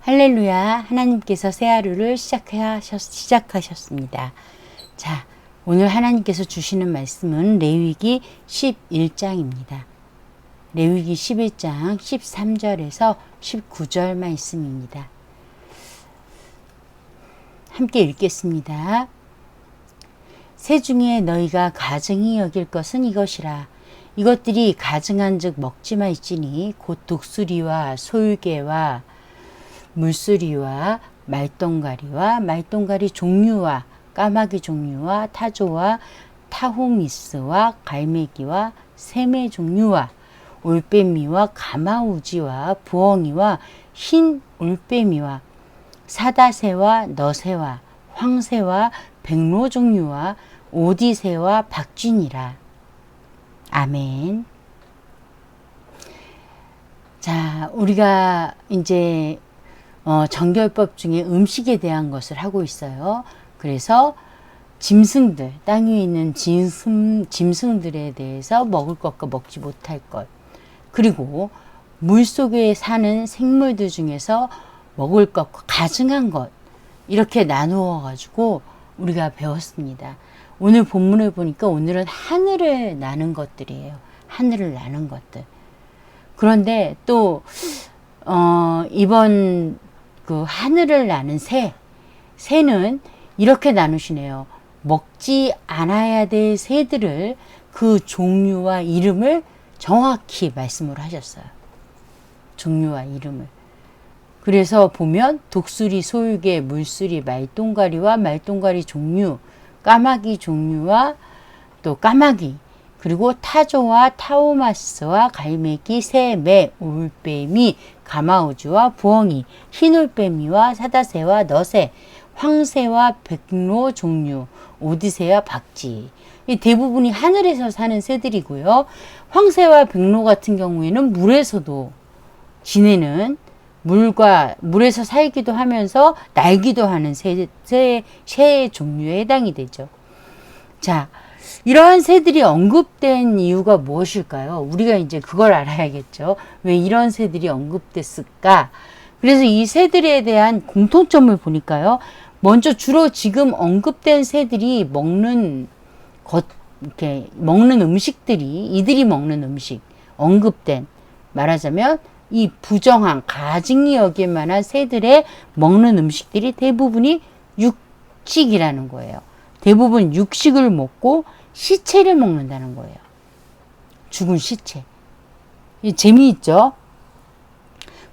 할렐루야. 하나님께서 새 하루를 시작하셨습니다. 자, 오늘 하나님께서 주시는 말씀은 레위기 11장입니다. 레위기 11장 13절에서 19절 말씀입니다. 함께 읽겠습니다. 새 중에 너희가 가증히 여길 것은 이것이라. 이것들이 가증한 즉 먹지 말지니 곧 독수리와 솔개와 물수리와 말똥가리와 말똥가리 종류와 까마귀 종류와 타조와 타호미스와 갈매기와 새매 종류와 올빼미와 가마우지와 부엉이와 흰 올빼미와 사다새와 너새와 황새와 백로 종류와 오디새와 박쥐니라. 아멘. 자, 우리가 이제 정결법 중에 음식에 대한 것을 하고 있어요. 그래서 짐승들, 땅 위에 있는 짐승들에 대해서 먹을 것과 먹지 못할 것, 그리고 물속에 사는 생물들 중에서 먹을 것과 가증한 것, 이렇게 나누어 가지고 우리가 배웠습니다. 오늘 본문을 보니까 오늘은 하늘을 나는 것들이에요. 하늘을 나는 것들. 그런데 또 이번 그 하늘을 나는 새는 이렇게 나누시네요. 먹지 않아야 될 새들을 그 종류와 이름을 정확히 말씀을 하셨어요. 종류와 이름을. 그래서 보면 독수리, 솔개, 물수리, 말똥가리와 말똥가리 종류, 까마귀 종류와 또 까마귀, 그리고 타조와 타오마스와 갈매기, 새, 매, 올빼미, 가마우주와 부엉이, 흰올빼미와 사다새와 너새, 황새와 백로 종류, 오디새와 박쥐. 이 대부분이 하늘에서 사는 새들이고요. 황새와 백로 같은 경우에는 물에서도 지내는, 물에서 살기도 하면서 날기도 하는 새의 종류에 해당이 되죠. 자, 이러한 새들이 언급된 이유가 무엇일까요? 우리가 이제 그걸 알아야겠죠. 왜 이런 새들이 언급됐을까? 그래서 이 새들에 대한 공통점을 보니까요. 먼저 주로 지금 언급된 새들이 먹는 음식들이, 이들이 먹는 음식, 언급된, 말하자면 이 부정한, 가증히 여길 만한 새들의 먹는 음식들이 대부분이 육식이라는 거예요. 대부분 육식을 먹고 시체를 먹는다는 거예요. 죽은 시체. 재미있죠?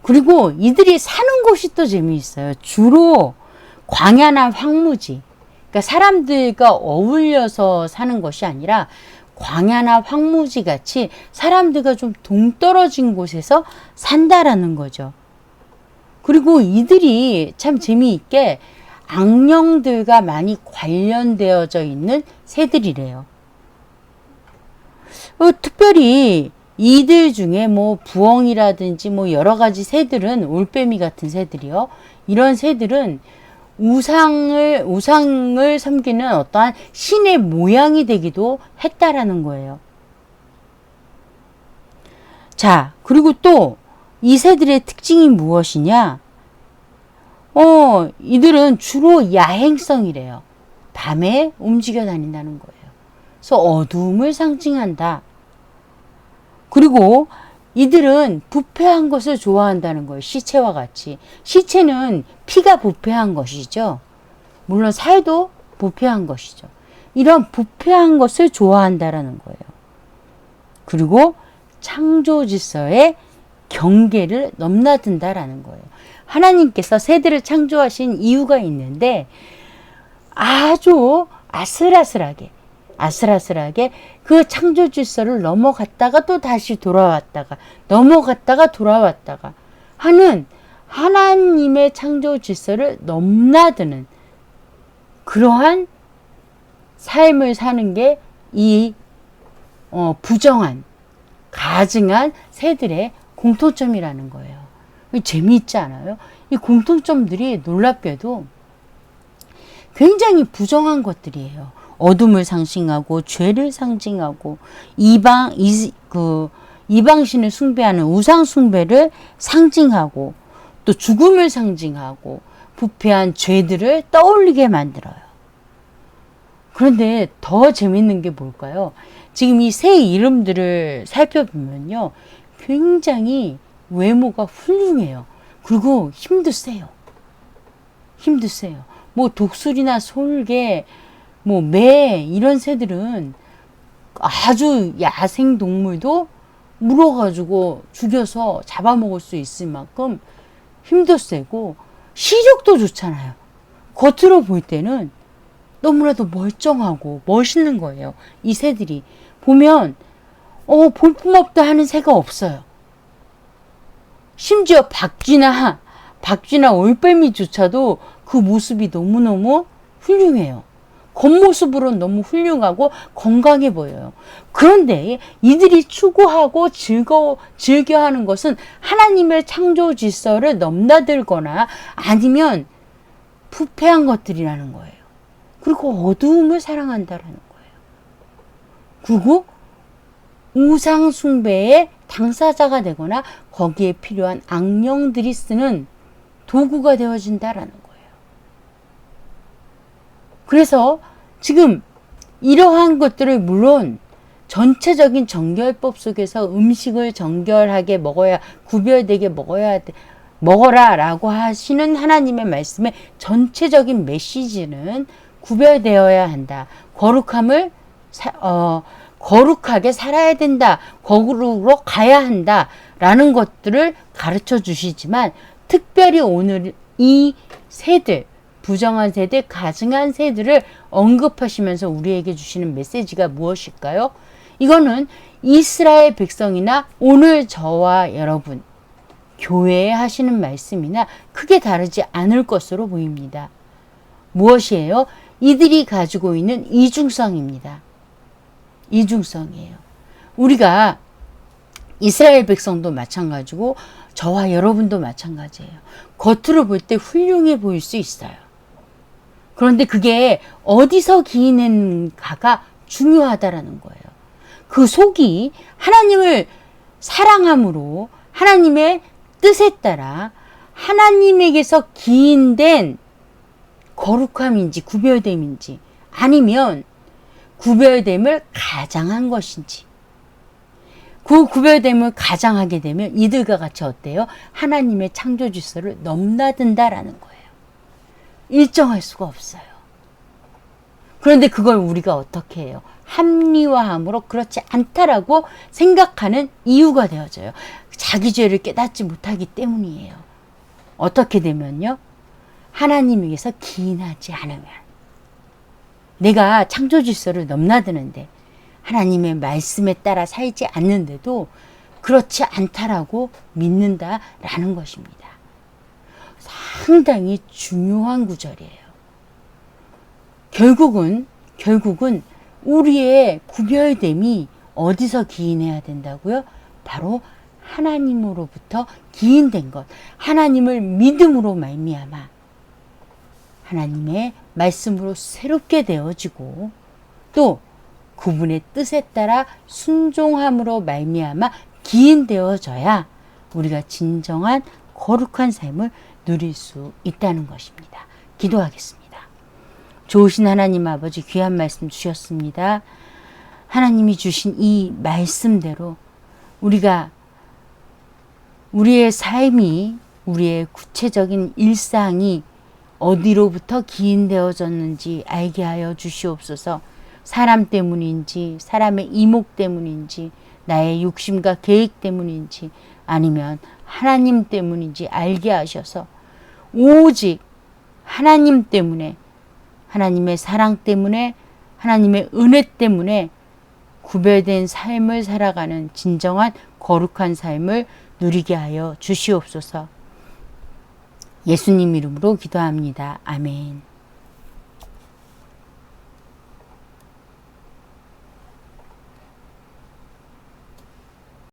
그리고 이들이 사는 곳이 또 재미있어요. 주로 광야나 황무지. 그러니까 사람들과 어울려서 사는 것이 아니라 광야나 황무지 같이 사람들과 좀 동떨어진 곳에서 산다라는 거죠. 그리고 이들이 참 재미있게 악령들과 많이 관련되어져 있는 새들이래요. 특별히 이들 중에 뭐 부엉이라든지 뭐 여러 가지 새들은, 올빼미 같은 새들이요. 이런 새들은 우상을 섬기는 어떠한 신의 모양이 되기도 했다라는 거예요. 자, 그리고 또 이 새들의 특징이 무엇이냐? 이들은 주로 야행성이래요. 밤에 움직여 다닌다는 거예요. 그래서 어두움을 상징한다. 그리고 이들은 부패한 것을 좋아한다는 거예요. 시체와 같이. 시체는 피가 부패한 것이죠. 물론 살도 부패한 것이죠. 이런 부패한 것을 좋아한다라는 거예요. 그리고 창조 질서의 경계를 넘나든다라는 거예요. 하나님께서 새들을 창조하신 이유가 있는데 아주 아슬아슬하게 그 창조 질서를 넘어갔다가 또 다시 돌아왔다가 넘어갔다가 돌아왔다가 하는 하나님의 창조 질서를 넘나드는 그러한 삶을 사는 게 이 부정한, 가증한 새들의 공통점이라는 거예요. 재미있지 않아요? 이 공통점들이 놀랍게도 굉장히 부정한 것들이에요. 어둠을 상징하고 죄를 상징하고 이방신을 숭배하는 우상 숭배를 상징하고 또 죽음을 상징하고 부패한 죄들을 떠올리게 만들어요. 그런데 더 재밌는 게 뭘까요? 지금 이 새 이름들을 살펴보면요. 굉장히 외모가 훌륭해요. 그리고 힘도 세요. 힘도 세요. 뭐 독수리나 솔개, 뭐 매 이런 새들은 아주 야생 동물도 물어가지고 죽여서 잡아먹을 수 있을 만큼 힘도 세고 시력도 좋잖아요. 겉으로 볼 때는 너무나도 멀쩡하고 멋있는 거예요. 이 새들이. 보면 볼품없다 하는 새가 없어요. 심지어 박쥐나 올빼미조차도 그 모습이 너무너무 훌륭해요. 겉모습으로는 너무 훌륭하고 건강해 보여요. 그런데 이들이 추구하고 즐겨하는 것은 하나님의 창조 질서를 넘나들거나 아니면 부패한 것들이라는 거예요. 그리고 어두움을 사랑한다라는 거예요. 그리고 우상 숭배의 당사자가 되거나 거기에 필요한 악령들이 쓰는 도구가 되어진다라는 거예요. 그래서 지금 이러한 것들을 물론 전체적인 정결법 속에서 음식을 정결하게 먹어야, 구별되게 먹어라 라고 하시는 하나님의 말씀의 전체적인 메시지는 구별되어야 한다. 거룩하게 살아야 된다. 거룩으로 가야 한다. 라는 것들을 가르쳐 주시지만 특별히 오늘 이 새들, 부정한 새들, 가증한 새들을 언급하시면서 우리에게 주시는 메시지가 무엇일까요? 이거는 이스라엘 백성이나 오늘 저와 여러분, 교회에 하시는 말씀이나 크게 다르지 않을 것으로 보입니다. 무엇이에요? 이들이 가지고 있는 이중성입니다. 이중성이에요. 우리가 이스라엘 백성도 마찬가지고 저와 여러분도 마찬가지예요. 겉으로 볼 때 훌륭해 보일 수 있어요. 그런데 그게 어디서 기인했는가가 중요하다라는 거예요. 그 속이 하나님을 사랑함으로 하나님의 뜻에 따라 하나님에게서 기인된 거룩함인지 구별됨인지 아니면 구별됨을 가장한 것인지 그 구별됨을 가장하게 되면 이들과 같이 어때요? 하나님의 창조 질서를 넘나든다라는 거예요. 일정할 수가 없어요. 그런데 그걸 우리가 어떻게 해요? 합리화함으로 그렇지 않다라고 생각하는 이유가 되어져요. 자기 죄를 깨닫지 못하기 때문이에요. 어떻게 되면요? 하나님에게서 기인하지 않으면 내가 창조 질서를 넘나드는데 하나님의 말씀에 따라 살지 않는데도 그렇지 않다라고 믿는다라는 것입니다. 상당히 중요한 구절이에요. 결국은 우리의 구별됨이 어디서 기인해야 된다고요? 바로 하나님으로부터 기인된 것, 하나님을 믿음으로 말미암아 하나님의 말씀으로 새롭게 되어지고 또 그분의 뜻에 따라 순종함으로 말미암아 기인되어져야 우리가 진정한 거룩한 삶을 누릴 수 있다는 것입니다. 기도하겠습니다. 좋으신 하나님 아버지 귀한 말씀 주셨습니다. 하나님이 주신 이 말씀대로 우리가 우리의 삶이 우리의 구체적인 일상이 어디로부터 기인되어졌는지 알게 하여 주시옵소서. 사람 때문인지 사람의 이목 때문인지 나의 욕심과 계획 때문인지 아니면 하나님 때문인지 알게 하셔서 오직 하나님 때문에 하나님의 사랑 때문에 하나님의 은혜 때문에 구별된 삶을 살아가는 진정한 거룩한 삶을 누리게 하여 주시옵소서. 예수님 이름으로 기도합니다. 아멘.